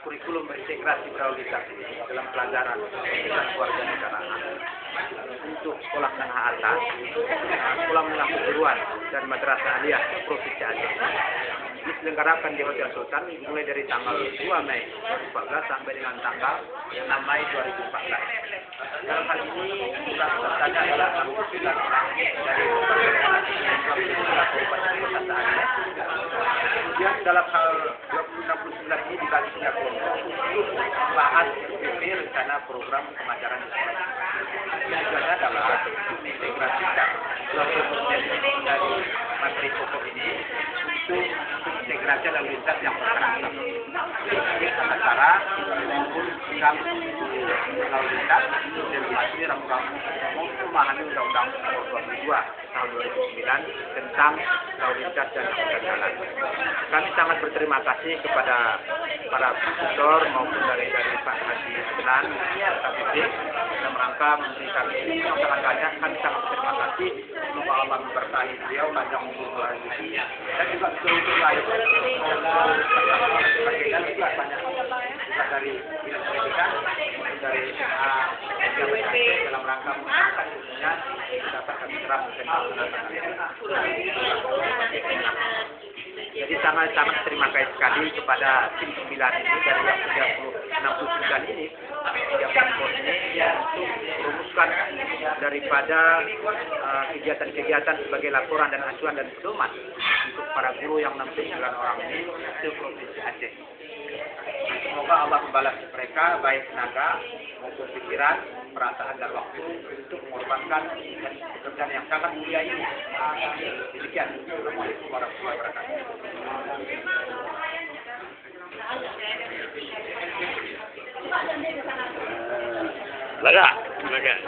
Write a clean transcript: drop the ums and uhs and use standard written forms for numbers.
kurikulum berintegrasi prioritas dalam pelajaran keluarga negaraan untuk sekolah menengah atas, sekolah menengah kejuruan dan madrasah aliyah Provinsi Aceh. Diselenggarakan di Hotel Sultan mulai dari tanggal 2 Mei 2014 sampai dengan tanggal 6 Mei 2014. Dalam hal ini jumlah pesertanya adalah 69 orang dari Kabupaten Kota Aceh. Kemudian dalam hal 69 ini dibagi 3 kelompok untuk membahas RPP rencana program pengajaran di sekolah. Tujuannya adalah mengintegrasikan kelompok dari materi pokok ini untuk integrasi lalu lintas yang berkelanjutan. Jadi tata cara maupun program lalu lintas dan masih memahami Undang-Undang Nomor 22 Tahun 2009 tentang lalu lintas dan angkutan jalan. Kami sangat berterima kasih kepada para profesor maupun dari Pak Haji Senan, KPP, dalam rangka memberi kami yang sangat banyak. Kami sangat berterima kasih. Semoga Allah memberkahi beliau panjang umur dan juga seluruh lain. Bagian juga banyak dari bidang pendidikan, dari dalam rangka mengangkat ilmunya dapat kami terapkan. Jadi sangat terima kasih sekali kepada tim 9 ini dari yang 69 ini yang untuk merumuskan daripada kegiatan-kegiatan sebagai laporan dan acuan dan pedoman untuk para guru yang 69 orang ini di Provinsi Aceh. Semoga Allah membalas mereka baik tenaga maupun pikiran, perasaan dan waktu untuk mengorbankan pekerjaan yang sangat mulia ini. Demikian. Assalamualaikum warahmatullahi wabarakatuh. Laga.